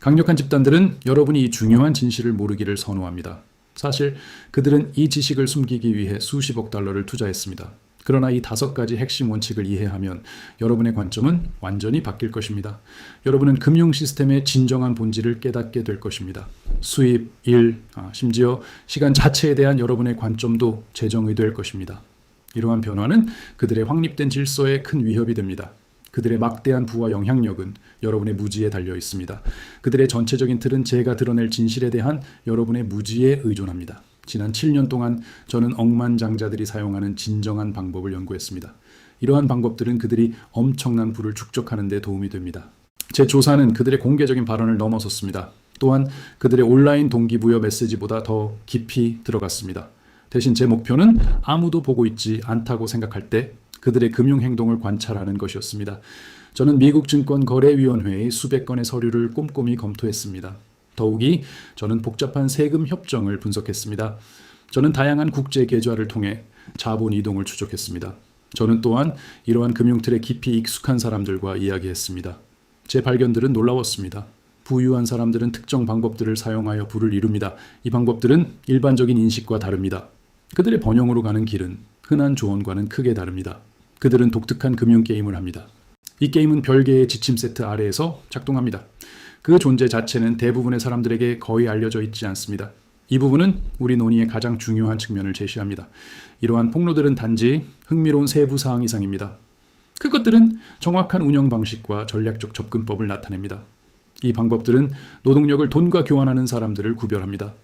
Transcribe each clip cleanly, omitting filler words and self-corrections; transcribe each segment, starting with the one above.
강력한 집단들은 여러분이 이 중요한 진실을 모르기를 선호합니다. 사실 그들은 이 지식을 숨기기 위해 수십억 달러를 투자했습니다. 그러나 이 5가지 핵심 원칙을 이해하면 여러분의 관점은 완전히 바뀔 것입니다. 여러분은 금융 시스템의 진정한 본질을 깨닫게 될 것입니다. 수입, 일, 심지어 시간 자체에 대한 여러분의 관점도 재정의될 것입니다. 이러한 변화는 그들의 확립된 질서에 큰 위협이 됩니다. 그들의 막대한 부와 영향력은 여러분의 무지에 달려 있습니다. 그들의 전체적인 틀은 제가 드러낼 진실에 대한 여러분의 무지에 의존합니다. 지난 7년 동안 저는 억만장자들이 사용하는 진정한 방법을 연구했습니다. 이러한 방법들은 그들이 엄청난 부를 축적하는 데 도움이 됩니다. 제 조사는 그들의 공개적인 발언을 넘어섰습니다. 또한 그들의 온라인 동기부여 메시지보다 더 깊이 들어갔습니다. 대신 제 목표는 아무도 보고 있지 않다고 생각할 때 그들의 금융 행동을 관찰하는 것이었습니다. 저는 미국 증권거래위원회의 수백 건의 서류를 꼼꼼히 검토했습니다. 더욱이 저는 복잡한 세금 협정을 분석했습니다. 저는 다양한 국제 계좌를 통해 자본 이동을 추적했습니다. 저는 또한 이러한 금융틀에 깊이 익숙한 사람들과 이야기했습니다. 제 발견들은 놀라웠습니다. 부유한 사람들은 특정 방법들을 사용하여 부를 이룹니다. 이 방법들은 일반적인 인식과 다릅니다. 그들의 번영으로 가는 길은 흔한 조언과는 크게 다릅니다. 그들은 독특한 금융 게임을 합니다. 이 게임은 별개의 지침 세트 아래에서 작동합니다. 그 존재 자체는 대부분의 사람들에게 거의 알려져 있지 않습니다. 이 부분은 우리 논의의 가장 중요한 측면을 제시합니다. 이러한 폭로들은 단지 흥미로운 세부 사항 이상입니다. 그것들은 정확한 운영 방식과 전략적 접근법을 나타냅니다. 이 방법들은 노동력을 돈과 교환하는 사람들을 구별합니다.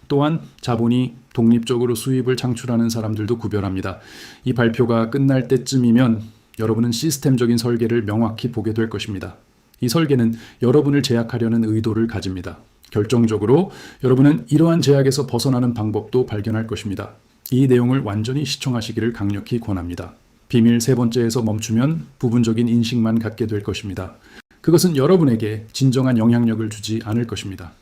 또한 자본이 독립적으로 수입을 창출하는 사람들도 구별합니다. 이 발표가 끝날 때쯤이면 여러분은 시스템적인 설계를 명확히 보게 될 것입니다. 이 설계는 여러분을 제약하려는 의도를 가집니다. 결정적으로 여러분은 이러한 제약에서 벗어나는 방법도 발견할 것입니다. 이 내용을 완전히 시청하시기를 강력히 권합니다. 비밀 3번째에서 멈추면 부분적인 인식만 갖게 될 것입니다. 그것은 여러분에게 진정한 영향력을 주지 않을 것입니다.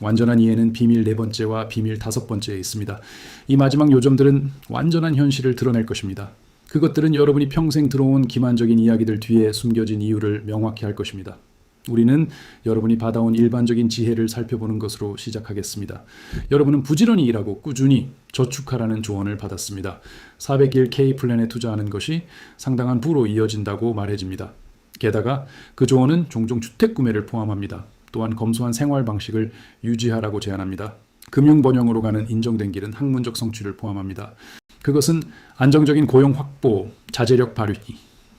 완전한 이해는 비밀 4번째와 비밀 5번째에 있습니다. 이 마지막 요점들은 완전한 현실을 드러낼 것입니다. 그것들은 여러분이 평생 들어온 기만적인 이야기들 뒤에 숨겨진 이유를 명확히 할 것입니다. 우리는 여러분이 받아온 일반적인 지혜를 살펴보는 것으로 시작하겠습니다. 여러분은 부지런히 일하고 꾸준히 저축하라는 조언을 받았습니다. 400일 K플랜에 투자하는 것이 상당한 부로 이어진다고 말해집니다. 게다가 그 조언은 종종 주택 구매를 포함합니다. 또한 검소한 생활 방식을 유지하라고 제안합니다. 금융 번영으로 가는 인정된 길은 학문적 성취를 포함합니다. 그것은 안정적인 고용 확보, 자제력 발휘,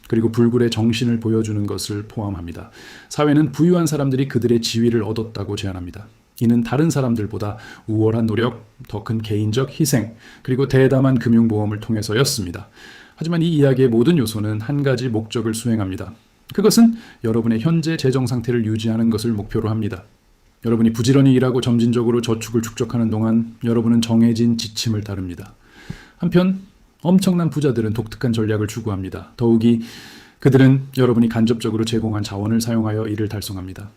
그리고 불굴의 정신을 보여주는 것을 포함합니다. 사회는 부유한 사람들이 그들의 지위를 얻었다고 제안합니다. 이는 다른 사람들보다 우월한 노력, 더 큰 개인적 희생, 그리고 대담한 금융보험을 통해서였습니다. 하지만 이 이야기의 모든 요소는 한 가지 목적을 수행합니다. 그것은 여러분의 현재 재정 상태를 유지하는 것을 목표로 합니다. 여러분이 부지런히 일하고 점진적으로 저축을 축적하는 동안 여러분은 정해진 지침을 따릅니다. 한편 엄청난 부자들은 독특한 전략을 추구합니다. 더욱이 그들은 여러분이 간접적으로 제공한 자원을 사용하여 이를 달성합니다.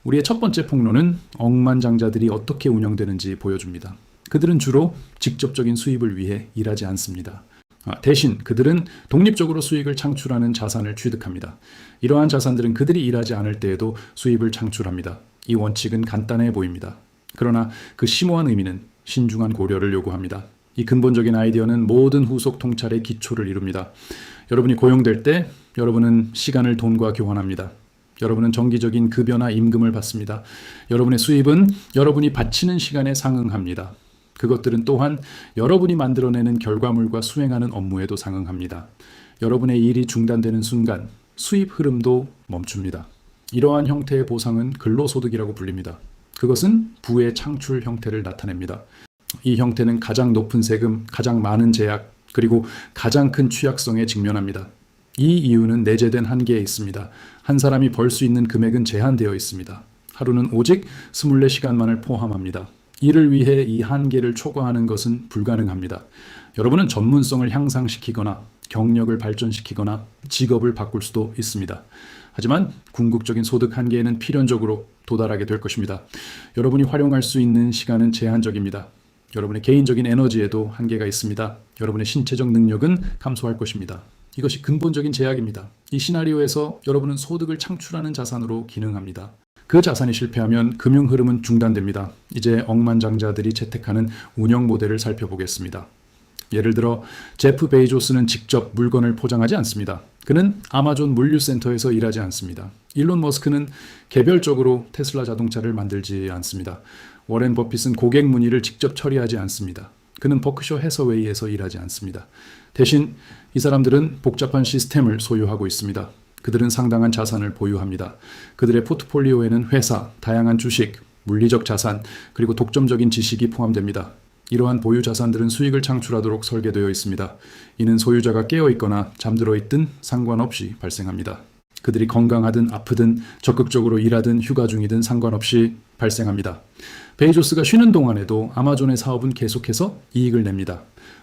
우리의 첫 번째 폭로는 억만장자들이 어떻게 운영되는지 보여줍니다. 그들은 주로 직접적인 수입을 위해 일하지 않습니다. 대신 그들은 독립적으로 수익을 창출하는 자산을 취득합니다. 이러한 자산들은 그들이 일하지 않을 때에도 수입을 창출합니다. 이 원칙은 간단해 보입니다. 그러나 그 심오한 의미는 신중한 고려를 요구합니다. 이 근본적인 아이디어는 모든 후속 통찰의 기초를 이룹니다. 여러분이 고용될 때 여러분은 시간을 돈과 교환합니다. 여러분은 정기적인 급여나 임금을 받습니다. 여러분의 수입은 여러분이 바치는 시간에 상응합니다. 그것들은 또한 여러분이 만들어내는 결과물과 수행하는 업무에도 상응합니다. 여러분의 일이 중단되는 순간 수입 흐름도 멈춥니다. 이러한 형태의 보상은 근로소득이라고 불립니다. 그것은 부의 창출 형태를 나타냅니다. 이 형태는 가장 높은 세금, 가장 많은 제약, 그리고 가장 큰 취약성에 직면합니다. 이 이유는 내재된 한계에 있습니다. 한 사람이 벌 수 있는 금액은 제한되어 있습니다. 하루는 오직 24시간만을 포함합니다. 이를 위해 이 한계를 초과하는 것은 불가능합니다. 여러분은 전문성을 향상시키거나 경력을 발전시키거나 직업을 바꿀 수도 있습니다. 하지만 궁극적인 소득 한계에는 필연적으로 도달하게 될 것입니다. 여러분이 활용할 수 있는 시간은 제한적입니다. 여러분의 개인적인 에너지에도 한계가 있습니다. 여러분의 신체적 능력은 감소할 것입니다. 이것이 근본적인 제약입니다. 이 시나리오에서 여러분은 소득을 창출하는 자산으로 기능합니다. 그 자산이 실패하면 금융 흐름은 중단됩니다. 이제 억만장자들이 채택하는 운영 모델을 살펴보겠습니다. 예를 들어 제프 베이조스는 직접 물건을 포장하지 않습니다. 그는 아마존 물류센터에서 일하지 않습니다. 일론 머스크는 개별적으로 테슬라 자동차를 만들지 않습니다. 워렌 버핏은 고객 문의를 직접 처리하지 않습니다. 그는 버크셔 해서웨이에서 일하지 않습니다. 대신 이 사람들은 복잡한 시스템을 소유하고 있습니다. 그들은 상당한 자산을 보유합니다. 그들의 포트폴리오에는 회사, 다양한 주식, 물리적 자산, 그리고 독점적인 지식이 포함됩니다. 이러한 보유 자산들은 수익을 창출하도록 설계되어 있습니다. 이는 소유자가 깨어 있거나 잠들어 있든 상관없이 발생합니다. 그들이 건강하든 아프든 적극적으로 일하든 휴가 중이든 상관없이 발생합니다. 베이조스가 쉬는 동안에도 아마존의 사업은 계속해서 이익을 냅니다.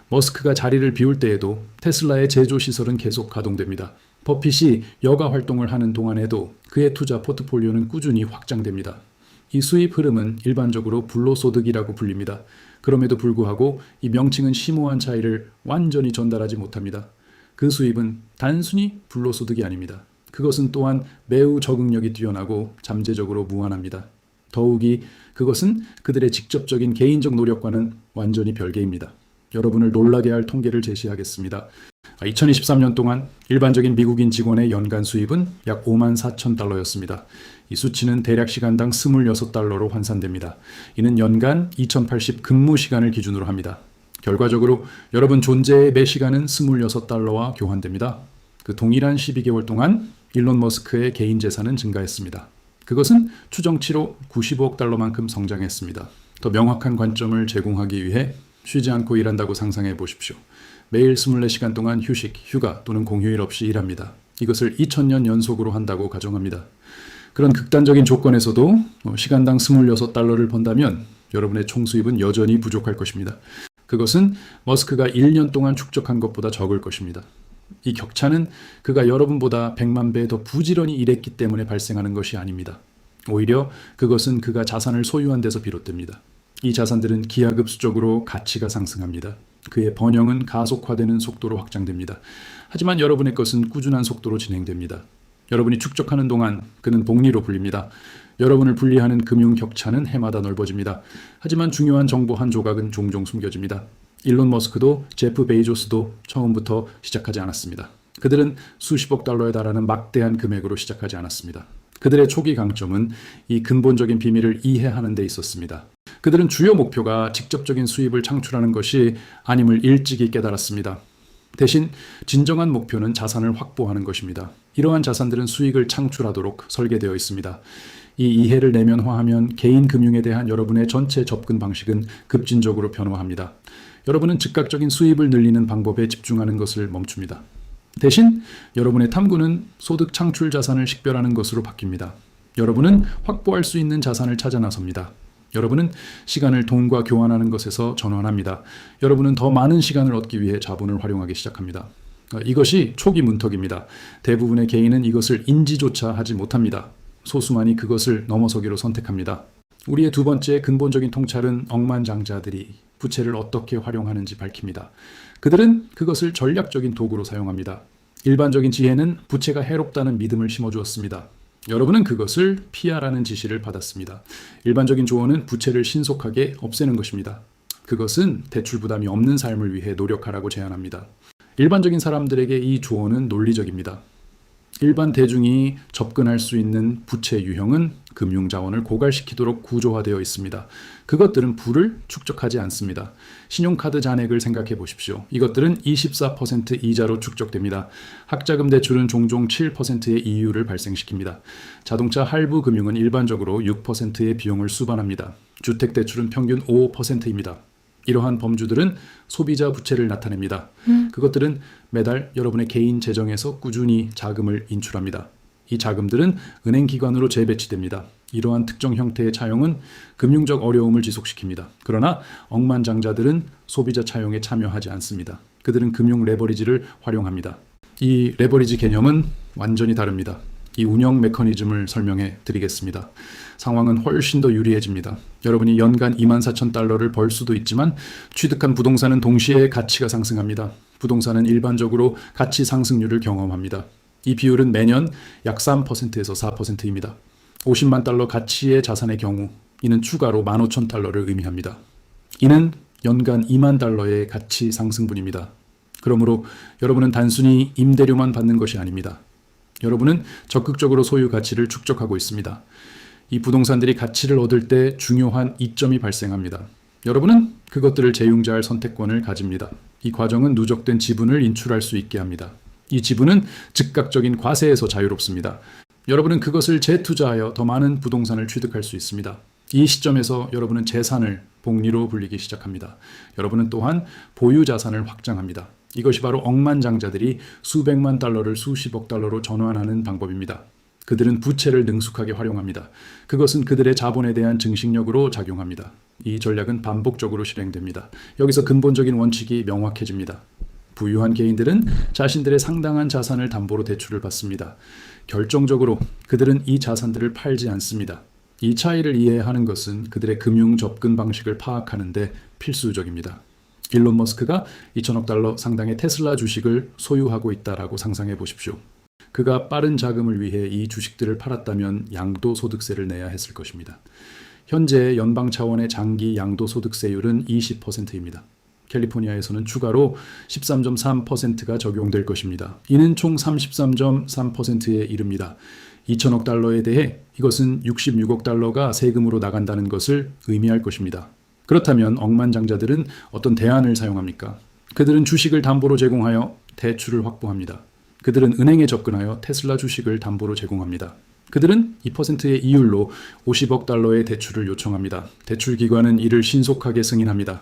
머스크가 자리를 비울 때에도 테슬라의 제조 시설은 계속 가동됩니다. 버핏이 여가 활동을 하는 동안에도 그의 투자 포트폴리오는 꾸준히 확장됩니다. 이 수입 흐름은 일반적으로 불로소득이라고 불립니다. 그럼에도 불구하고 이 명칭은 심오한 차이를 완전히 전달하지 못합니다. 그 수입은 단순히 불로소득이 아닙니다. 그것은 또한 매우 적응력이 뛰어나고 잠재적으로 무한합니다. 더욱이 그것은 그들의 직접적인 개인적 노력과는 완전히 별개입니다. 여러분을 놀라게 할 통계를 제시하겠습니다. 2023년 동안 일반적인 미국인 직원의 연간 수입은 약 54,000달러였습니다. 이 수치는 대략 시간당 26달러로 환산됩니다. 이는 연간 2080 근무 시간을 기준으로 합니다. 결과적으로 여러분 존재의 매 시간은 26달러와 교환됩니다. 그 동일한 12개월 동안 일론 머스크의 개인 재산은 증가했습니다. 그것은 추정치로 95억 달러만큼 성장했습니다. 더 명확한 관점을 제공하기 위해 쉬지 않고 일한다고 상상해 보십시오. 매일 24시간 동안 휴식, 휴가 또는 공휴일 없이 일합니다. 이것을 2000년 연속으로 한다고 가정합니다. 그런 극단적인 조건에서도 시간당 26달러를 번다면 여러분의 총수입은 여전히 부족할 것입니다. 그것은 머스크가 1년 동안 축적한 것보다 적을 것입니다. 이 격차는 그가 여러분보다 100만 배 더 부지런히 일했기 때문에 발생하는 것이 아닙니다. 오히려 그것은 그가 자산을 소유한 데서 비롯됩니다. 이 자산들은 기하급수적으로 가치가 상승합니다. 그의 번영은 가속화되는 속도로 확장됩니다. 하지만 여러분의 것은 꾸준한 속도로 진행됩니다. 여러분이 축적하는 동안 그는 복리로 불립니다. 여러분을 분리하는 금융 격차는 해마다 넓어집니다. 하지만 중요한 정보 한 조각은 종종 숨겨집니다. 일론 머스크도 제프 베이조스도 처음부터 시작하지 않았습니다. 그들은 수십억 달러에 달하는 막대한 금액으로 시작하지 않았습니다. 그들의 초기 강점은 이 근본적인 비밀을 이해하는 데 있었습니다. 그들은 주요 목표가 직접적인 수입을 창출하는 것이 아님을 일찍이 깨달았습니다. 대신 진정한 목표는 자산을 확보하는 것입니다. 이러한 자산들은 수익을 창출하도록 설계되어 있습니다. 이 이해를 내면화하면 개인 금융에 대한 여러분의 전체 접근 방식은 급진적으로 변화합니다. 여러분은 즉각적인 수입을 늘리는 방법에 집중하는 것을 멈춥니다. 대신 여러분의 탐구는 소득 창출 자산을 식별하는 것으로 바뀝니다. 여러분은 확보할 수 있는 자산을 찾아 나섭니다. 여러분은 시간을 돈과 교환하는 것에서 전환합니다. 여러분은 더 많은 시간을 얻기 위해 자본을 활용하기 시작합니다. 이것이 초기 문턱입니다. 대부분의 개인은 이것을 인지조차 하지 못합니다. 소수만이 그것을 넘어서기로 선택합니다. 우리의 두 번째 근본적인 통찰은 억만장자들이 부채를 어떻게 활용하는지 밝힙니다. 그들은 그것을 전략적인 도구로 사용합니다. 일반적인 지혜는 부채가 해롭다는 믿음을 심어주었습니다. 여러분은 그것을 피하라는 지시를 받았습니다. 일반적인 조언은 부채를 신속하게 없애는 것입니다. 그것은 대출 부담이 없는 삶을 위해 노력하라고 제안합니다. 일반적인 사람들에게 이 조언은 논리적입니다. 일반 대중이 접근할 수 있는 부채 유형은 금융자원을 고갈시키도록 구조화되어 있습니다. 그것들은 부를 축적하지 않습니다. 신용카드 잔액을 생각해 보십시오. 이것들은 24% 이자로 축적됩니다. 학자금 대출은 종종 7%의 이율을 발생시킵니다. 자동차 할부 금융은 일반적으로 6%의 비용을 수반합니다. 주택 대출은 평균 5%입니다. 이러한 범주들은 소비자 부채를 나타냅니다. 그것들은 매달 여러분의 개인 재정에서 꾸준히 자금을 인출합니다. 이 자금들은 은행기관으로 재배치됩니다. 이러한 특정 형태의 차용은 금융적 어려움을 지속시킵니다. 그러나 억만장자들은 소비자 차용에 참여하지 않습니다. 그들은 금융 레버리지를 활용합니다. 이 레버리지 개념은 완전히 다릅니다. 이 운영 메커니즘을 설명해 드리겠습니다. 상황은 훨씬 더 유리해집니다. 여러분이 연간 24,000달러를 벌 수도 있지만 취득한 부동산은 동시에 가치가 상승합니다. 부동산은 일반적으로 가치 상승률을 경험합니다. 이 비율은 매년 약 3%에서 4%입니다. 50만 달러 가치의 자산의 경우 이는 추가로 15,000달러를 의미합니다. 이는 연간 2만 달러의 가치 상승분입니다. 그러므로 여러분은 단순히 임대료만 받는 것이 아닙니다. 여러분은 적극적으로 소유 가치를 축적하고 있습니다. 이 부동산들이 가치를 얻을 때 중요한 이점이 발생합니다. 여러분은 그것들을 재융자할 선택권을 가집니다. 이 과정은 누적된 지분을 인출할 수 있게 합니다. 이 지분은 즉각적인 과세에서 자유롭습니다. 여러분은 그것을 재투자하여 더 많은 부동산을 취득할 수 있습니다. 이 시점에서 여러분은 재산을 복리로 불리기 시작합니다. 여러분은 또한 보유 자산을 확장합니다. 이것이 바로 억만장자들이 수백만 달러를 수십억 달러로 전환하는 방법입니다. 그들은 부채를 능숙하게 활용합니다. 그것은 그들의 자본에 대한 증식력으로 작용합니다. 이 전략은 반복적으로 실행됩니다. 여기서 근본적인 원칙이 명확해집니다. 부유한 개인들은 자신들의 상당한 자산을 담보로 대출을 받습니다. 결정적으로 그들은 이 자산들을 팔지 않습니다. 이 차이를 이해하는 것은 그들의 금융 접근 방식을 파악하는 데 필수적입니다. 일론 머스크가 2천억 달러 상당의 테슬라 주식을 소유하고 있다라고 상상해 보십시오. 그가 빠른 자금을 위해 이 주식들을 팔았다면 양도소득세를 내야 했을 것입니다. 현재 연방 차원의 장기 양도소득세율은 20%입니다. 캘리포니아에서는 추가로 13.3%가 적용될 것입니다. 이는 총 33.3%에 이릅니다. 2천억 달러에 대해 이것은 66억 달러가 세금으로 나간다는 것을 의미할 것입니다. 그렇다면 억만장자들은 어떤 대안을 사용합니까? 그들은 주식을 담보로 제공하여 대출을 확보합니다. 그들은 은행에 접근하여 테슬라 주식을 담보로 제공합니다. 그들은 2%의 이율로 50억 달러의 대출을 요청합니다. 대출 기관은 이를 신속하게 승인합니다.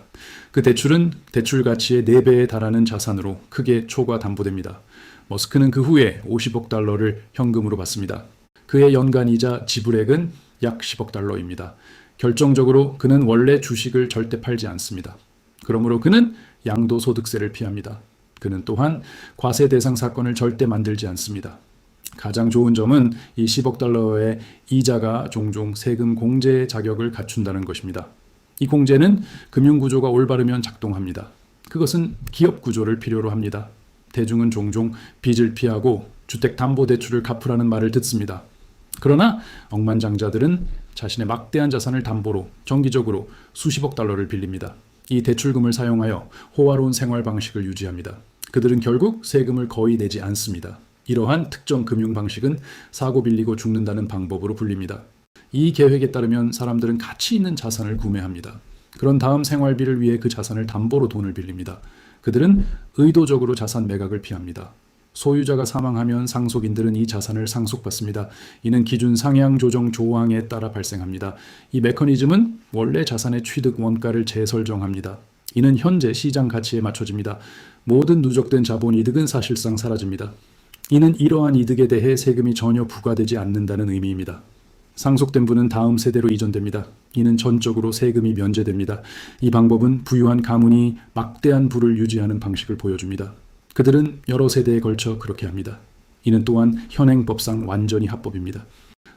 그 대출은 대출 가치의 4배에 달하는 자산으로 크게 초과 담보됩니다. 머스크는 그 후에 50억 달러를 현금으로 받습니다. 그의 연간 이자 지불액은 약 10억 달러입니다. 결정적으로 그는 원래 주식을 절대 팔지 않습니다. 그러므로 그는 양도소득세를 피합니다. 그는 또한 과세 대상 사건을 절대 만들지 않습니다. 가장 좋은 점은 이 10억 달러의 이자가 종종 세금 공제 자격을 갖춘다는 것입니다. 이 공제는 금융구조가 올바르면 작동합니다. 그것은 기업 구조를 필요로 합니다. 대중은 종종 빚을 피하고 주택담보대출을 갚으라는 말을 듣습니다. 그러나 억만장자들은 자신의 막대한 자산을 담보로 정기적으로 수십억 달러를 빌립니다. 이 대출금을 사용하여 호화로운 생활 방식을 유지합니다. 그들은 결국 세금을 거의 내지 않습니다. 이러한 특정 금융 방식은 사고 빌리고 죽는다는 방법으로 불립니다. 이 계획에 따르면 사람들은 가치 있는 자산을 구매합니다. 그런 다음 생활비를 위해 그 자산을 담보로 돈을 빌립니다. 그들은 의도적으로 자산 매각을 피합니다. 소유자가 사망하면 상속인들은 이 자산을 상속받습니다. 이는 기준 상향 조정 조항에 따라 발생합니다. 이 메커니즘은 원래 자산의 취득 원가를 재설정합니다. 이는 현재 시장 가치에 맞춰집니다. 모든 누적된 자본 이득은 사실상 사라집니다. 이는 이러한 이득에 대해 세금이 전혀 부과되지 않는다는 의미입니다. 상속된 분은 다음 세대로 이전됩니다. 이는 전적으로 세금이 면제됩니다. 이 방법은 부유한 가문이 막대한 부를 유지하는 방식을 보여줍니다. 그들은 여러 세대에 걸쳐 그렇게 합니다. 이는 또한 현행법상 완전히 합법입니다.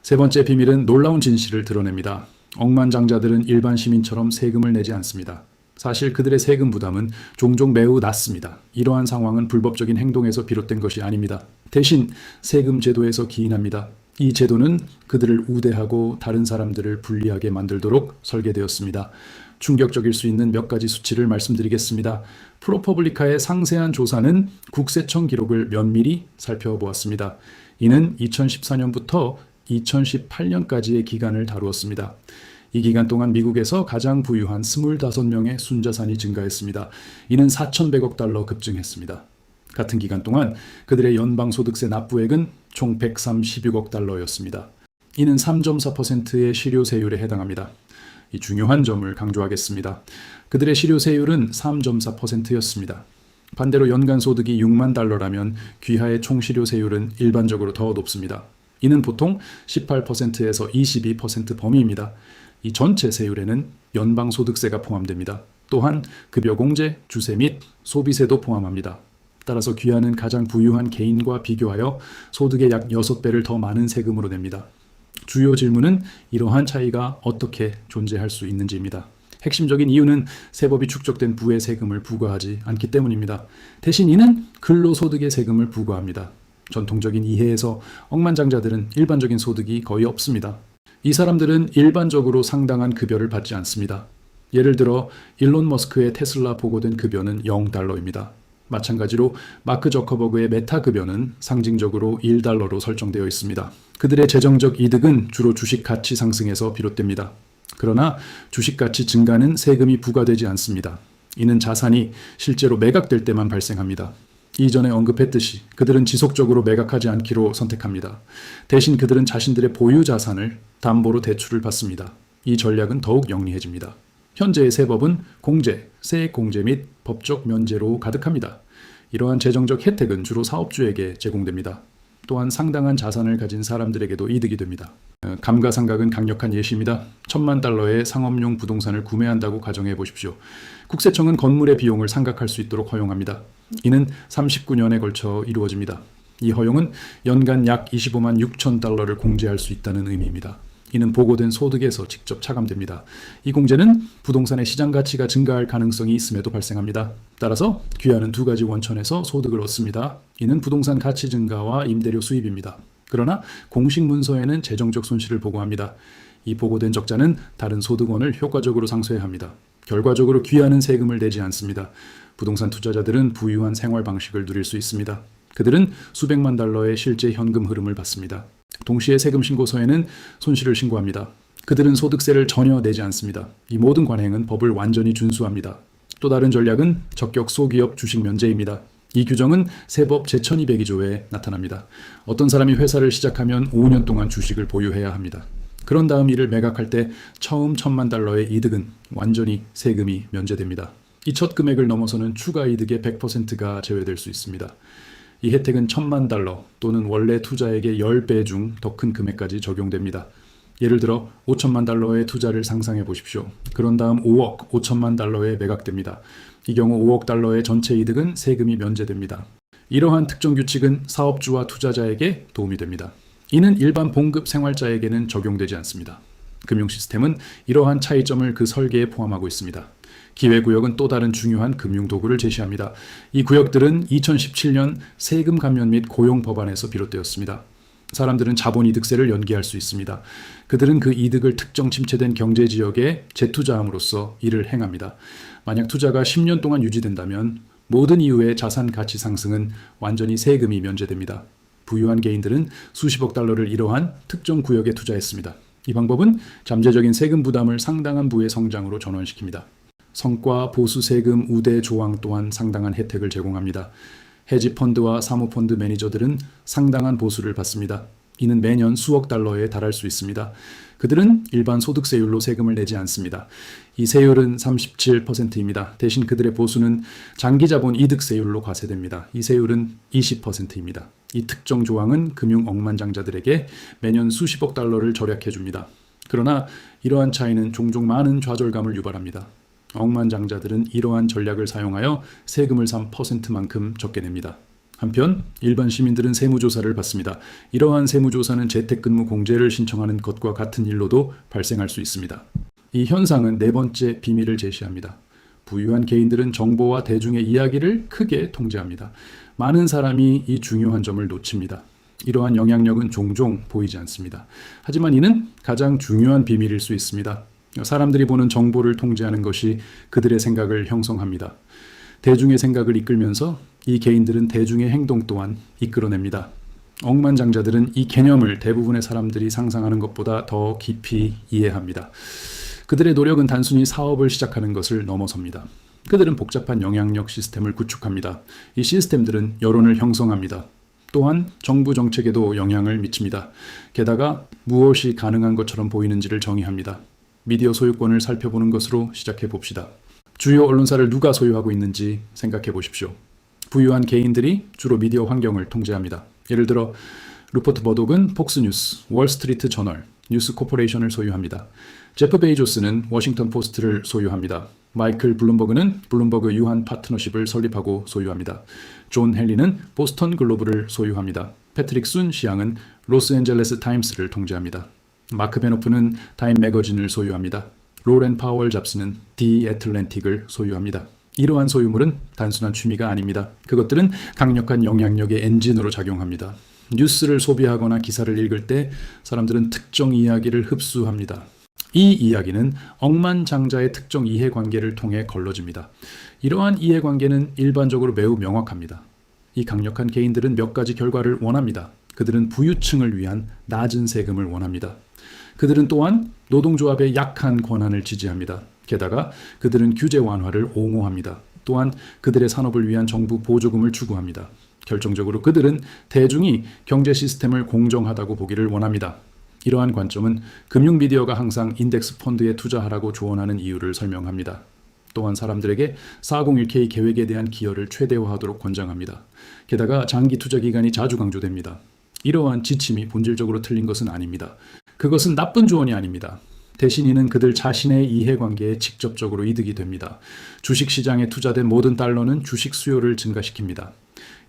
세 번째 비밀은 놀라운 진실을 드러냅니다. 억만장자들은 일반 시민처럼 세금을 내지 않습니다. 사실 그들의 세금 부담은 종종 매우 낮습니다. 이러한 상황은 불법적인 행동에서 비롯된 것이 아닙니다. 대신 세금 제도에서 기인합니다. 이 제도는 그들을 우대하고 다른 사람들을 불리하게 만들도록 설계되었습니다. 충격적일 수 있는 몇 가지 수치를 말씀드리겠습니다. 프로퍼블리카의 상세한 조사는 국세청 기록을 면밀히 살펴보았습니다. 이는 2014년부터 2018년까지의 기간을 다루었습니다. 이 기간 동안 미국에서 가장 부유한 25명의 순자산이 증가했습니다. 이는 4,100억 달러 급증했습니다. 같은 기간 동안 그들의 연방소득세 납부액은 총 136억 달러였습니다. 이는 3.4%의 실효세율에 해당합니다. 이 중요한 점을 강조하겠습니다. 그들의 실효세율은 3.4%였습니다. 반대로 연간 소득이 6만 달러라면 귀하의 총 실효세율은 일반적으로 더 높습니다. 이는 보통 18%에서 22% 범위입니다. 이 전체 세율에는 연방소득세가 포함됩니다. 또한 급여공제, 주세 및 소비세도 포함합니다. 따라서 귀하는 가장 부유한 개인과 비교하여 소득의 약 6배를 더 많은 세금으로 냅니다. 주요 질문은 이러한 차이가 어떻게 존재할 수 있는지입니다. 핵심적인 이유는 세법이 축적된 부의 세금을 부과하지 않기 때문입니다. 대신 이는 근로소득의 세금을 부과합니다. 전통적인 이해에서 억만장자들은 일반적인 소득이 거의 없습니다. 이 사람들은 일반적으로 상당한 급여를 받지 않습니다. 예를 들어 일론 머스크의 테슬라 보고된 급여는 0달러입니다. 마찬가지로 마크 저커버그의 메타 급여는 상징적으로 1달러로 설정되어 있습니다. 그들의 재정적 이득은 주로 주식 가치 상승에서 비롯됩니다. 그러나 주식 가치 증가는 세금이 부과되지 않습니다. 이는 자산이 실제로 매각될 때만 발생합니다. 이전에 언급했듯이 그들은 지속적으로 매각하지 않기로 선택합니다. 대신 그들은 자신들의 보유 자산을 담보로 대출을 받습니다. 이 전략은 더욱 영리해집니다. 현재의 세법은 공제, 세액 공제 및 법적 면제로 가득합니다. 이러한 재정적 혜택은 주로 사업주에게 제공됩니다. 또한 상당한 자산을 가진 사람들에게도 이득이 됩니다. 감가상각은 강력한 예시입니다. 1,000만 달러의 상업용 부동산을 구매한다고 가정해 보십시오. 국세청은 건물의 비용을 상각할 수 있도록 허용합니다. 이는 39년에 걸쳐 이루어집니다. 이 허용은 연간 약 25만 6천 달러를 공제할 수 있다는 의미입니다. 이는 보고된 소득에서 직접 차감됩니다. 이 공제는 부동산의 시장 가치가 증가할 가능성이 있음에도 발생합니다. 따라서 귀하는 두 가지 원천에서 소득을 얻습니다. 이는 부동산 가치 증가와 임대료 수입입니다. 그러나 공식 문서에는 재정적 손실을 보고합니다. 이 보고된 적자는 다른 소득원을 효과적으로 상쇄합니다. 결과적으로 귀하는 세금을 내지 않습니다. 부동산 투자자들은 부유한 생활 방식을 누릴 수 있습니다. 그들은 수백만 달러의 실제 현금 흐름을 받습니다. 동시에 세금 신고서에는 손실을 신고합니다. 그들은 소득세를 전혀 내지 않습니다. 이 모든 관행은 법을 완전히 준수합니다. 또 다른 전략은 적격 소기업 주식 면제입니다. 이 규정은 세법 제1202조에 나타납니다. 어떤 사람이 회사를 시작하면 5년 동안 주식을 보유해야 합니다. 그런 다음 이를 매각할 때 처음 1,000만 달러의 이득은 완전히 세금이 면제됩니다. 이 첫 금액을 넘어서는 추가 이득의 100%가 제외될 수 있습니다. 이 혜택은 1,000만 달러 또는 원래 투자액의 10배 중 더 큰 금액까지 적용됩니다. 예를 들어 5천만 달러의 투자를 상상해 보십시오. 그런 다음 5억 5천만 달러에 매각됩니다. 이 경우 5억 달러의 전체 이득은 세금이 면제됩니다. 이러한 특정 규칙은 사업주와 투자자에게 도움이 됩니다. 이는 일반 봉급 생활자에게는 적용되지 않습니다. 금융 시스템은 이러한 차이점을 그 설계에 포함하고 있습니다. 기회구역은 또 다른 중요한 금융도구를 제시합니다. 이 구역들은 2017년 세금 감면 및 고용 법안에서 비롯되었습니다. 사람들은 자본이득세를 연기할 수 있습니다. 그들은 그 이득을 특정 침체된 경제지역에 재투자함으로써 이를 행합니다. 만약 투자가 10년 동안 유지된다면 모든 이후의 자산 가치 상승은 완전히 세금이 면제됩니다. 부유한 개인들은 수십억 달러를 이러한 특정 구역에 투자했습니다. 이 방법은 잠재적인 세금 부담을 상당한 부의 성장으로 전환시킵니다. 성과 보수 세금 우대 조항 또한 상당한 혜택을 제공합니다. 헤지 펀드와 사모펀드 매니저들은 상당한 보수를 받습니다. 이는 매년 수억 달러에 달할 수 있습니다. 그들은 일반 소득세율로 세금을 내지 않습니다. 이 세율은 37%입니다. 대신 그들의 보수는 장기자본 이득세율로 과세됩니다. 이 세율은 20%입니다. 이 특정 조항은 금융 억만장자들에게 매년 수십억 달러를 절약해 줍니다. 그러나 이러한 차이는 종종 많은 좌절감을 유발합니다. 억만장자들은 이러한 전략을 사용하여 세금을 3%만큼 적게 냅니다. 한편 일반 시민들은 세무조사를 받습니다. 이러한 세무조사는 재택근무 공제를 신청하는 것과 같은 일로도 발생할 수 있습니다. 이 현상은 네 번째 비밀을 제시합니다. 부유한 개인들은 정보와 대중의 이야기를 크게 통제합니다. 많은 사람이 이 중요한 점을 놓칩니다. 이러한 영향력은 종종 보이지 않습니다. 하지만 이는 가장 중요한 비밀일 수 있습니다. 사람들이 보는 정보를 통제하는 것이 그들의 생각을 형성합니다. 대중의 생각을 이끌면서 이 개인들은 대중의 행동 또한 이끌어냅니다. 억만장자들은 이 개념을 대부분의 사람들이 상상하는 것보다 더 깊이 이해합니다. 그들의 노력은 단순히 사업을 시작하는 것을 넘어섭니다. 그들은 복잡한 영향력 시스템을 구축합니다. 이 시스템들은 여론을 형성합니다. 또한 정부 정책에도 영향을 미칩니다. 게다가 무엇이 가능한 것처럼 보이는지를 정의합니다. 미디어 소유권을 살펴보는 것으로 시작해 봅시다. 주요 언론사를 누가 소유하고 있는지 생각해 보십시오. 부유한 개인들이 주로 미디어 환경을 통제합니다. 예를 들어 루퍼트 머독은 폭스뉴스, 월스트리트 저널, 뉴스 코퍼레이션을 소유합니다. 제프 베이조스는 워싱턴 포스트를 소유합니다. 마이클 블룸버그는 블룸버그 유한 파트너십을 설립하고 소유합니다. 존 헨리는 보스턴 글로브를 소유합니다. 패트릭 순 시앙은 로스앤젤레스 타임스를 통제합니다. 마크 베노프는 타임 매거진을 소유합니다. 로렌 파월 잡스는 디 애틀랜틱을 소유합니다. 이러한 소유물은 단순한 취미가 아닙니다. 그것들은 강력한 영향력의 엔진으로 작용합니다. 뉴스를 소비하거나 기사를 읽을 때 사람들은 특정 이야기를 흡수합니다. 이 이야기는 억만장자의 특정 이해관계를 통해 걸러집니다. 이러한 이해관계는 일반적으로 매우 명확합니다. 이 강력한 개인들은 몇 가지 결과를 원합니다. 그들은 부유층을 위한 낮은 세금을 원합니다. 그들은 또한 노동조합의 약한 권한을 지지합니다. 게다가 그들은 규제 완화를 옹호합니다. 또한 그들의 산업을 위한 정부 보조금을 추구합니다. 결정적으로 그들은 대중이 경제 시스템을 공정하다고 보기를 원합니다. 이러한 관점은 금융미디어가 항상 인덱스 펀드에 투자하라고 조언하는 이유를 설명합니다. 또한 사람들에게 401k 계획에 대한 기여를 최대화하도록 권장합니다. 게다가 장기 투자 기간이 자주 강조됩니다. 이러한 지침이 본질적으로 틀린 것은 아닙니다. 그것은 나쁜 조언이 아닙니다. 대신 이는 그들 자신의 이해관계에 직접적으로 이득이 됩니다. 주식시장에 투자된 모든 달러는 주식 수요를 증가시킵니다.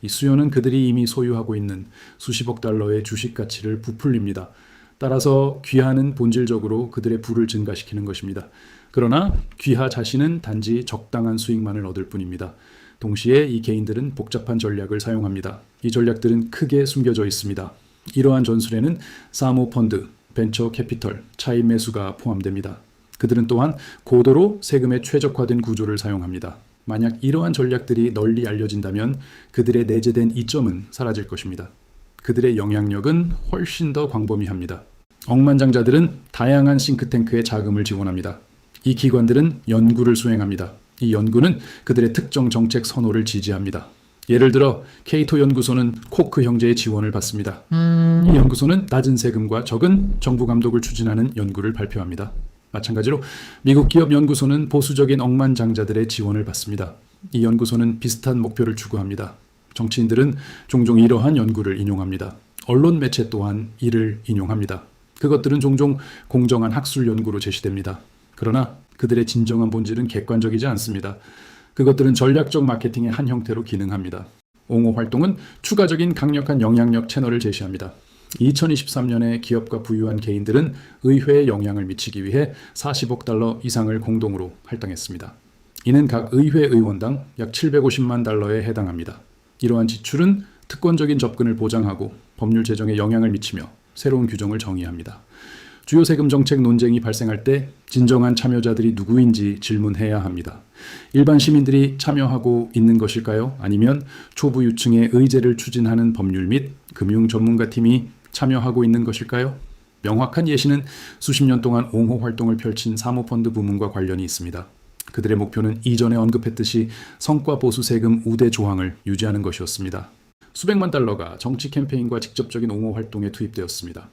이 수요는 그들이 이미 소유하고 있는 수십억 달러의 주식 가치를 부풀립니다. 따라서 귀하는 본질적으로 그들의 부를 증가시키는 것입니다. 그러나 귀하 자신은 단지 적당한 수익만을 얻을 뿐입니다. 동시에 이 개인들은 복잡한 전략을 사용합니다. 이 전략들은 크게 숨겨져 있습니다. 이러한 전술에는 사모펀드, 벤처 캐피털, 차입 매수가 포함됩니다. 그들은 또한 고도로 세금에 최적화된 구조를 사용합니다. 만약 이러한 전략들이 널리 알려진다면 그들의 내재된 이점은 사라질 것입니다. 그들의 영향력은 훨씬 더 광범위합니다. 억만장자들은 다양한 싱크탱크에 자금을 지원합니다. 이 기관들은 연구를 수행합니다. 이 연구는 그들의 특정 정책 선호를 지지합니다. 예를 들어 케이토 연구소는 코크 형제의 지원을 받습니다. 이 연구소는 낮은 세금과 적은 정부 감독을 추진하는 연구를 발표합니다. 마찬가지로 미국 기업 연구소는 보수적인 억만장자들의 지원을 받습니다. 이 연구소는 비슷한 목표를 추구합니다. 정치인들은 종종 이러한 연구를 인용합니다. 언론 매체 또한 이를 인용합니다. 그것들은 종종 공정한 학술 연구로 제시됩니다. 그러나 그들의 진정한 본질은 객관적이지 않습니다. 그것들은 전략적 마케팅의 한 형태로 기능합니다. 옹호 활동은 추가적인 강력한 영향력 채널을 제시합니다. 2023년에 기업과 부유한 개인들은 의회에 영향을 미치기 위해 40억 달러 이상을 공동으로 할당했습니다. 이는 각 의회 의원당 약 750만 달러에 해당합니다. 이러한 지출은 특권적인 접근을 보장하고 법률 제정에 영향을 미치며 새로운 규정을 정의합니다. 주요 세금 정책 논쟁이 발생할 때 진정한 참여자들이 누구인지 질문해야 합니다. 일반 시민들이 참여하고 있는 것일까요? 아니면 초부유층의 의제를 추진하는 법률 및 금융 전문가팀이 참여하고 있는 것일까요? 명확한 예시는 수십 년 동안 옹호 활동을 펼친 사모펀드 부문과 관련이 있습니다. 그들의 목표는 이전에 언급했듯이 성과 보수 세금 우대 조항을 유지하는 것이었습니다. 수백만 달러가 정치 캠페인과 직접적인 옹호 활동에 투입되었습니다.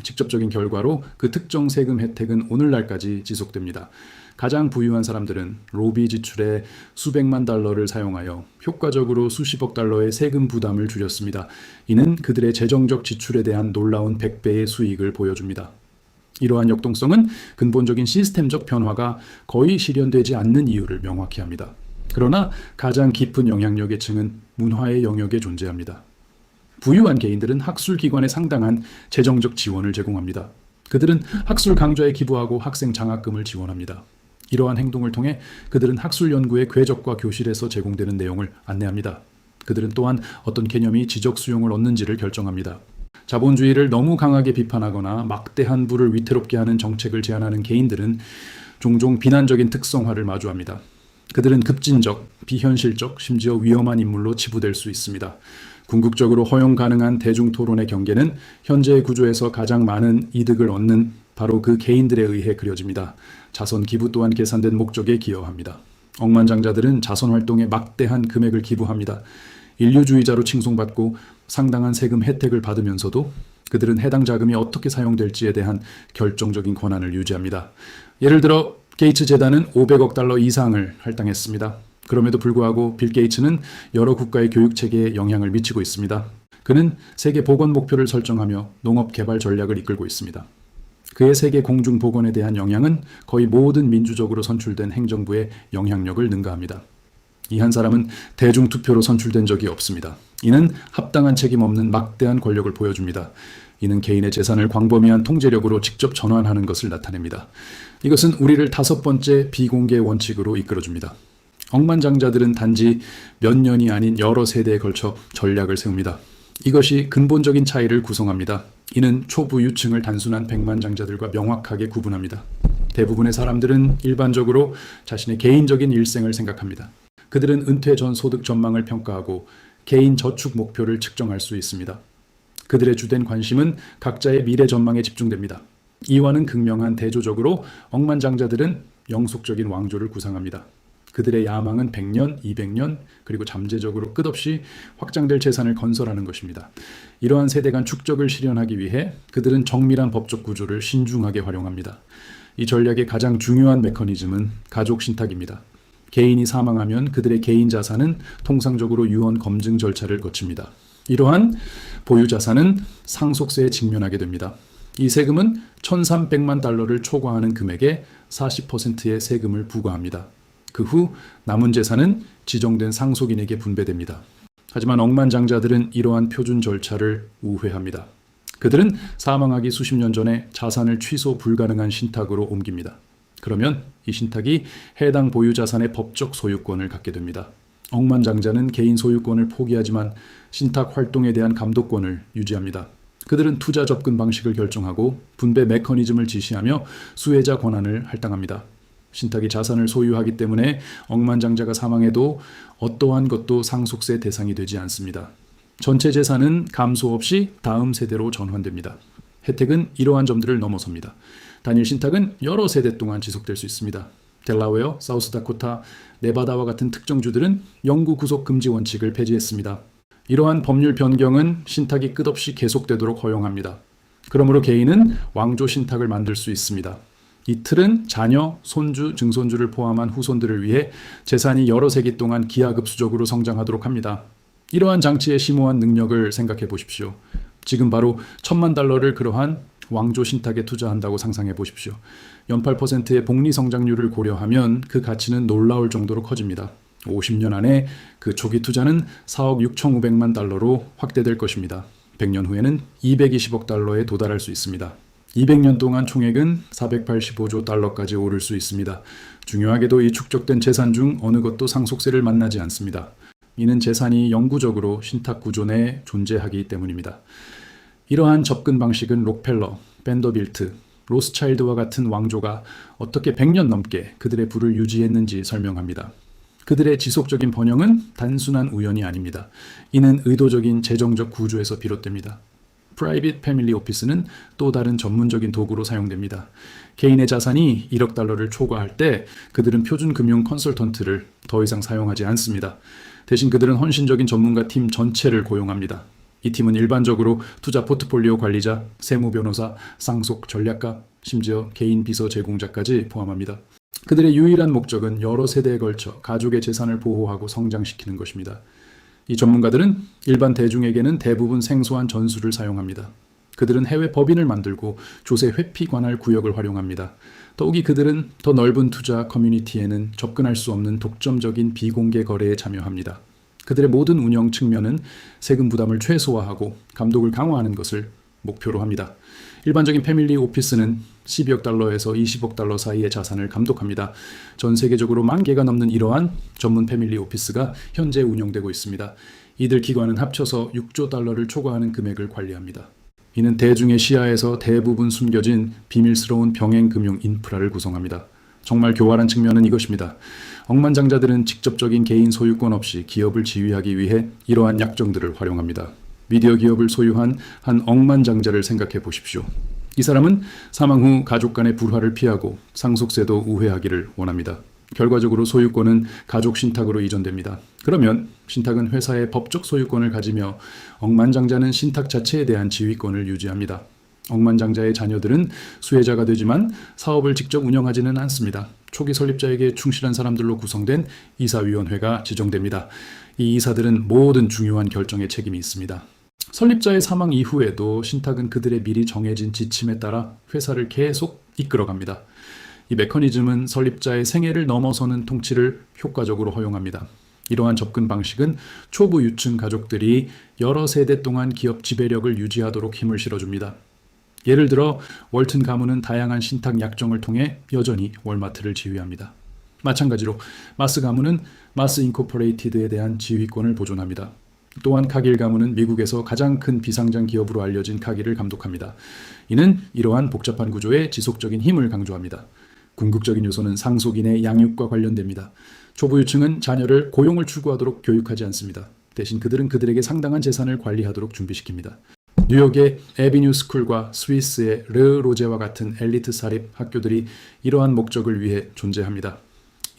직접적인 결과로 그 특정 세금 혜택은 오늘날까지 지속됩니다. 가장 부유한 사람들은 로비 지출에 수백만 달러를 사용하여 효과적으로 수십억 달러의 세금 부담을 줄였습니다. 이는 그들의 재정적 지출에 대한 놀라운 100배의 수익을 보여줍니다. 이러한 역동성은 근본적인 시스템적 변화가 거의 실현되지 않는 이유를 명확히 합니다. 그러나 가장 깊은 영향력의 층은 문화의 영역에 존재합니다. 부유한 개인들은 학술 기관에 상당한 재정적 지원을 제공합니다. 그들은 학술 강좌에 기부하고 학생 장학금을 지원합니다. 이러한 행동을 통해 그들은 학술 연구의 궤적과 교실에서 제공되는 내용을 안내합니다. 그들은 또한 어떤 개념이 지적 수용을 얻는지를 결정합니다. 자본주의를 너무 강하게 비판하거나 막대한 부를 위태롭게 하는 정책을 제안하는 개인들은 종종 비난적인 특성화를 마주합니다. 그들은 급진적, 비현실적, 심지어 위험한 인물로 치부될 수 있습니다. 궁극적으로 허용 가능한 대중 토론의 경계는 현재의 구조에서 가장 많은 이득을 얻는 바로 그 개인들에 의해 그려집니다. 자선 기부 또한 계산된 목적에 기여합니다. 억만장자들은 자선 활동에 막대한 금액을 기부합니다. 인류주의자로 칭송받고 상당한 세금 혜택을 받으면서도 그들은 해당 자금이 어떻게 사용될지에 대한 결정적인 권한을 유지합니다. 예를 들어 게이츠 재단은 500억 달러 이상을 할당했습니다. 그럼에도 불구하고 빌 게이츠는 여러 국가의 교육 체계에 영향을 미치고 있습니다. 그는 세계 보건 목표를 설정하며 농업 개발 전략을 이끌고 있습니다. 그의 세계 공중 보건에 대한 영향은 거의 모든 민주적으로 선출된 행정부의 영향력을 능가합니다. 이 한 사람은 대중 투표로 선출된 적이 없습니다. 이는 합당한 책임 없는 막대한 권력을 보여줍니다. 이는 개인의 재산을 광범위한 통제력으로 직접 전환하는 것을 나타냅니다. 이것은 우리를 5번째 비공개 원칙으로 이끌어줍니다. 억만장자들은 단지 몇 년이 아닌 여러 세대에 걸쳐 전략을 세웁니다. 이것이 근본적인 차이를 구성합니다. 이는 초부 유층을 단순한 백만장자들과 명확하게 구분합니다. 대부분의 사람들은 일반적으로 자신의 개인적인 일생을 생각합니다. 그들은 은퇴 전 소득 전망을 평가하고 개인 저축 목표를 측정할 수 있습니다. 그들의 주된 관심은 각자의 미래 전망에 집중됩니다. 이와는 극명한 대조적으로 억만장자들은 영속적인 왕조를 구상합니다. 그들의 야망은 100년, 200년, 그리고 잠재적으로 끝없이 확장될 재산을 건설하는 것입니다. 이러한 세대 간 축적을 실현하기 위해 그들은 정밀한 법적 구조를 신중하게 활용합니다. 이 전략의 가장 중요한 메커니즘은 가족 신탁입니다. 개인이 사망하면 그들의 개인 자산은 통상적으로 유언 검증 절차를 거칩니다. 이러한 보유 자산은 상속세에 직면하게 됩니다. 이 세금은 1,300만 달러를 초과하는 금액에 40%의 세금을 부과합니다. 그 후 남은 재산은 지정된 상속인에게 분배됩니다. 하지만 억만장자들은 이러한 표준 절차를 우회합니다. 그들은 사망하기 수십 년 전에 자산을 취소 불가능한 신탁으로 옮깁니다. 그러면 이 신탁이 해당 보유 자산의 법적 소유권을 갖게 됩니다. 억만장자는 개인 소유권을 포기하지만 신탁 활동에 대한 감독권을 유지합니다. 그들은 투자 접근 방식을 결정하고 분배 메커니즘을 지시하며 수혜자 권한을 할당합니다. 신탁이 자산을 소유하기 때문에 억만장자가 사망해도 어떠한 것도 상속세 대상이 되지 않습니다. 전체 재산은 감소 없이 다음 세대로 전환됩니다. 혜택은 이러한 점들을 넘어섭니다. 단일 신탁은 여러 세대 동안 지속될 수 있습니다. 델라웨어, 사우스다코타, 네바다와 같은 특정 주들은 영구 구속 금지 원칙을 폐지했습니다. 이러한 법률 변경은 신탁이 끝없이 계속되도록 허용합니다. 그러므로 개인은 왕조 신탁을 만들 수 있습니다. 이 틀은 자녀, 손주, 증손주를 포함한 후손들을 위해 재산이 여러 세기 동안 기하급수적으로 성장하도록 합니다. 이러한 장치의 심오한 능력을 생각해 보십시오. 지금 바로 1,000만 달러를 그러한 왕조 신탁에 투자한다고 상상해 보십시오. 연 8%의 복리 성장률을 고려하면 그 가치는 놀라울 정도로 커집니다. 50년 안에 그 초기 투자는 4억 6,500만 달러로 확대될 것입니다. 100년 후에는 220억 달러에 도달할 수 있습니다. 200년 동안 총액은 485조 달러까지 오를 수 있습니다. 중요하게도 이 축적된 재산 중 어느 것도 상속세를 만나지 않습니다. 이는 재산이 영구적으로 신탁 구조 내에 존재하기 때문입니다. 이러한 접근 방식은 록펠러, 밴더빌트, 로스차일드와 같은 왕조가 어떻게 100년 넘게 그들의 부를 유지했는지 설명합니다. 그들의 지속적인 번영은 단순한 우연이 아닙니다. 이는 의도적인 재정적 구조에서 비롯됩니다. 프라이빗 패밀리 오피스는 또 다른 전문적인 도구로 사용됩니다. 개인의 자산이 1억 달러를 초과할 때 그들은 표준 금융 컨설턴트를 더 이상 사용하지 않습니다. 대신 그들은 헌신적인 전문가 팀 전체를 고용합니다. 이 팀은 일반적으로 투자 포트폴리오 관리자, 세무 변호사, 상속 전략가, 심지어 개인 비서 제공자까지 포함합니다. 그들의 유일한 목적은 여러 세대에 걸쳐 가족의 재산을 보호하고 성장시키는 것입니다. 이 전문가들은 일반 대중에게는 대부분 생소한 전술을 사용합니다. 그들은 해외 법인을 만들고 조세 회피 관할 구역을 활용합니다. 더욱이 그들은 더 넓은 투자 커뮤니티에는 접근할 수 없는 독점적인 비공개 거래에 참여합니다. 그들의 모든 운영 측면은 세금 부담을 최소화하고 감독을 강화하는 것을 목표로 합니다. 일반적인 패밀리 오피스는 12억 달러에서 20억 달러 사이의 자산을 감독합니다. 전 세계적으로 10,000개가 넘는 이러한 전문 패밀리 오피스가 현재 운영되고 있습니다. 이들 기관은 합쳐서 6조 달러를 초과하는 금액을 관리합니다. 이는 대중의 시야에서 대부분 숨겨진 비밀스러운 병행금융 인프라를 구성합니다. 정말 교활한 측면은 이것입니다. 억만장자들은 직접적인 개인 소유권 없이 기업을 지휘하기 위해 이러한 약정들을 활용합니다. 미디어 기업을 소유한 한 억만장자를 생각해 보십시오. 이 사람은 사망 후 가족 간의 불화를 피하고 상속세도 우회하기를 원합니다. 결과적으로 소유권은 가족 신탁으로 이전됩니다. 그러면 신탁은 회사의 법적 소유권을 가지며 억만장자는 신탁 자체에 대한 지휘권을 유지합니다. 억만장자의 자녀들은 수혜자가 되지만 사업을 직접 운영하지는 않습니다. 초기 설립자에게 충실한 사람들로 구성된 이사위원회가 지정됩니다. 이 이사들은 모든 중요한 결정에 책임이 있습니다. 설립자의 사망 이후에도 신탁은 그들의 미리 정해진 지침에 따라 회사를 계속 이끌어갑니다. 이 메커니즘은 설립자의 생애를 넘어서는 통치를 효과적으로 허용합니다. 이러한 접근 방식은 초부 유층 가족들이 여러 세대 동안 기업 지배력을 유지하도록 힘을 실어줍니다. 예를 들어 월튼 가문은 다양한 신탁 약정을 통해 여전히 월마트를 지휘합니다. 마찬가지로 마스 가문은 마스 인코퍼레이티드에 대한 지휘권을 보존합니다. 또한 카길 가문은 미국에서 가장 큰 비상장 기업으로 알려진 카길을 감독합니다. 이는 이러한 복잡한 구조에 지속적인 힘을 강조합니다. 궁극적인 요소는 상속인의 양육과 관련됩니다. 초보 유층은 자녀를 고용을 추구하도록 교육하지 않습니다. 대신 그들은 그들에게 상당한 재산을 관리하도록 준비시킵니다. 뉴욕의 에비뉴 스쿨과 스위스의 르 로제와 같은 엘리트 사립 학교들이 이러한 목적을 위해 존재합니다.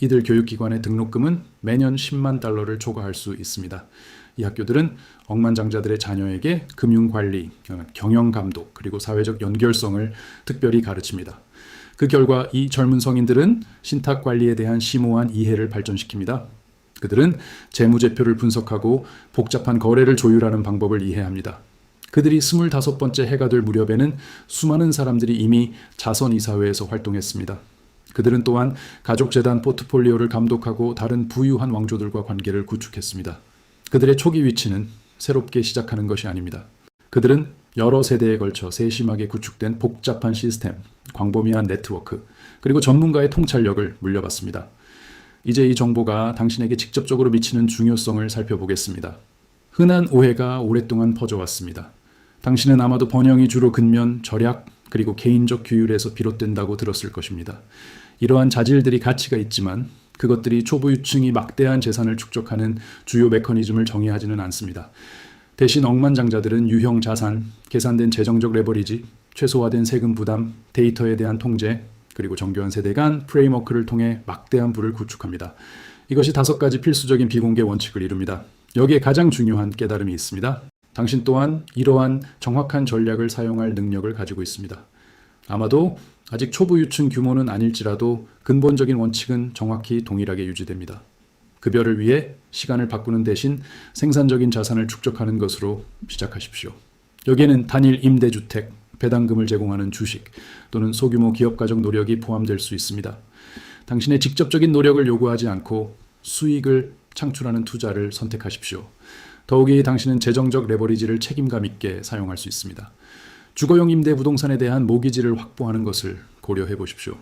이들 교육기관의 등록금은 매년 10만 달러를 초과할 수 있습니다. 이 학교들은 억만장자들의 자녀에게 금융관리, 경영감독, 그리고 사회적 연결성을 특별히 가르칩니다. 그 결과 이 젊은 성인들은 신탁관리에 대한 심오한 이해를 발전시킵니다. 그들은 재무제표를 분석하고 복잡한 거래를 조율하는 방법을 이해합니다. 그들이 25번째 해가 될 무렵에는 수많은 사람들이 이미 자선이사회에서 활동했습니다. 그들은 또한 가족재단 포트폴리오를 감독하고 다른 부유한 왕조들과 관계를 구축했습니다. 그들의 초기 위치는 새롭게 시작하는 것이 아닙니다. 그들은 여러 세대에 걸쳐 세심하게 구축된 복잡한 시스템, 광범위한 네트워크, 그리고 전문가의 통찰력을 물려받습니다. 이제 이 정보가 당신에게 직접적으로 미치는 중요성을 살펴보겠습니다. 흔한 오해가 오랫동안 퍼져왔습니다. 당신은 아마도 번영이 주로 근면, 절약, 그리고 개인적 규율에서 비롯된다고 들었을 것입니다. 이러한 자질들이 가치가 있지만 그것들이 초보 유층이 막대한 재산을 축적하는 주요 메커니즘을 정의하지는 않습니다. 대신 억만장자들은 유형 자산, 계산된 재정적 레버리지, 최소화된 세금 부담, 데이터에 대한 통제, 그리고 정교한 세대 간 프레임워크를 통해 막대한 부를 구축합니다. 이것이 5가지 필수적인 비공개 원칙을 이룹니다. 여기에 가장 중요한 깨달음이 있습니다. 당신 또한 이러한 정확한 전략을 사용할 능력을 가지고 있습니다. 아마도 아직 초보 유층 규모는 아닐지라도 근본적인 원칙은 정확히 동일하게 유지됩니다. 급여를 위해 시간을 바꾸는 대신 생산적인 자산을 축적하는 것으로 시작하십시오. 여기에는 단일 임대주택, 배당금을 제공하는 주식 또는 소규모 기업가적 노력이 포함될 수 있습니다. 당신의 직접적인 노력을 요구하지 않고 수익을 창출하는 투자를 선택하십시오. 더욱이 당신은 재정적 레버리지를 책임감 있게 사용할 수 있습니다. 주거용 임대 부동산에 대한 모기지를 확보하는 것을 고려해 보십시오.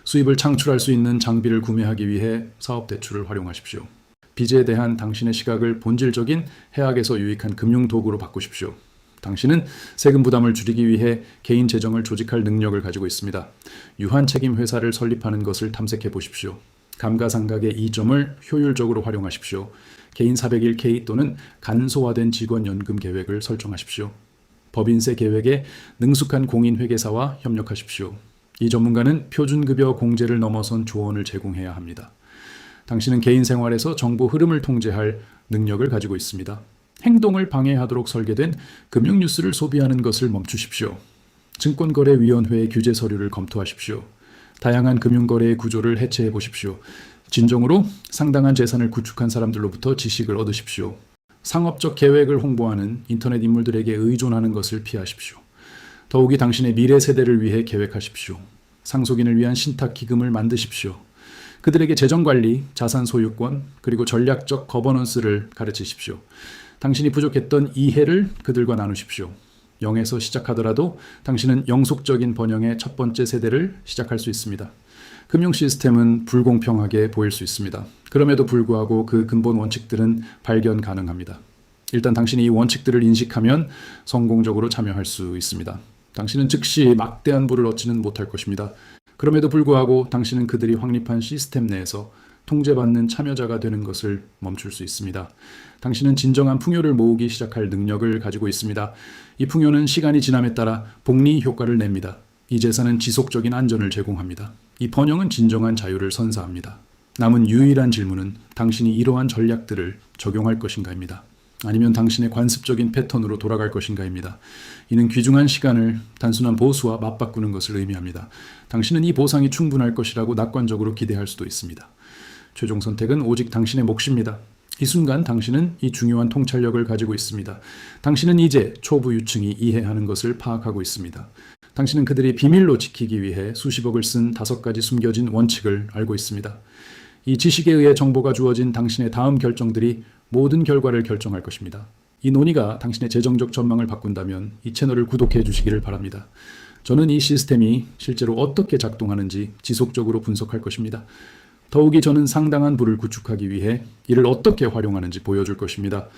수입을 창출할 수 있는 장비를 구매하기 위해 사업 대출을 활용하십시오. 빚에 대한 당신의 시각을 본질적인 해악에서 유익한 금융 도구로 바꾸십시오. 당신은 세금 부담을 줄이기 위해 개인 재정을 조직할 능력을 가지고 있습니다. 유한 책임 회사를 설립하는 것을 탐색해 보십시오. 감가상각의 이점을 효율적으로 활용하십시오. 개인 401k 또는 간소화된 직원 연금 계획을 설정하십시오. 법인세 계획에 능숙한 공인회계사와 협력하십시오. 이 전문가는 표준급여 공제를 넘어선 조언을 제공해야 합니다. 당신은 개인 생활에서 정보 흐름을 통제할 능력을 가지고 있습니다. 행동을 방해하도록 설계된 금융뉴스를 소비하는 것을 멈추십시오. 증권거래위원회의 규제 서류를 검토하십시오. 다양한 금융거래의 구조를 해체해 보십시오. 진정으로 상당한 재산을 구축한 사람들로부터 지식을 얻으십시오. 상업적 계획을 홍보하는 인터넷 인물들에게 의존하는 것을 피하십시오. 더욱이 당신의 미래 세대를 위해 계획하십시오. 상속인을 위한 신탁 기금을 만드십시오. 그들에게 재정관리, 자산 소유권, 그리고 전략적 거버넌스를 가르치십시오. 당신이 부족했던 이해를 그들과 나누십시오. 0에서 시작하더라도 당신은 영속적인 번영의 첫 번째 세대를 시작할 수 있습니다. 금융 시스템은 불공평하게 보일 수 있습니다. 그럼에도 불구하고 그 근본 원칙들은 발견 가능합니다. 일단 당신이 이 원칙들을 인식하면 성공적으로 참여할 수 있습니다. 당신은 즉시 막대한 부를 얻지는 못할 것입니다. 그럼에도 불구하고 당신은 그들이 확립한 시스템 내에서 통제받는 참여자가 되는 것을 멈출 수 있습니다. 당신은 진정한 풍요를 모으기 시작할 능력을 가지고 있습니다. 이 풍요는 시간이 지남에 따라 복리 효과를 냅니다. 이 재산은 지속적인 안전을 제공합니다. 이 번영은 진정한 자유를 선사합니다. 남은 유일한 질문은 당신이 이러한 전략들을 적용할 것인가입니다. 아니면 당신의 관습적인 패턴으로 돌아갈 것인가입니다. 이는 귀중한 시간을 단순한 보수와 맞바꾸는 것을 의미합니다. 당신은 이 보상이 충분할 것이라고 낙관적으로 기대할 수도 있습니다. 최종 선택은 오직 당신의 몫입니다. 이 순간 당신은 이 중요한 통찰력을 가지고 있습니다. 당신은 이제 초부 유층이 이해하는 것을 파악하고 있습니다. 당신은 그들이 비밀로 지키기 위해 수십억을 쓴 5가지 숨겨진 원칙을 알고 있습니다. 이 지식에 의해 정보가 주어진 당신의 다음 결정들이 모든 결과를 결정할 것입니다. 이 논의가 당신의 재정적 전망을 바꾼다면 이 채널을 구독해 주시기를 바랍니다. 저는 이 시스템이 실제로 어떻게 작동하는지 지속적으로 분석할 것입니다. 더욱이 저는 상당한 부를 구축하기 위해 이를 어떻게 활용하는지 보여줄 것입니다.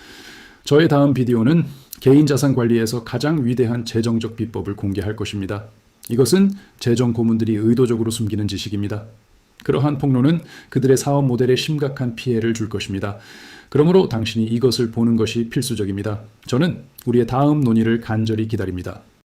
저의 다음 비디오는 개인 자산 관리에서 가장 위대한 재정적 비법을 공개할 것입니다. 이것은 재정 고문들이 의도적으로 숨기는 지식입니다. 그러한 폭로는 그들의 사업 모델에 심각한 피해를 줄 것입니다. 그러므로 당신이 이것을 보는 것이 필수적입니다. 저는 우리의 다음 논의를 간절히 기다립니다.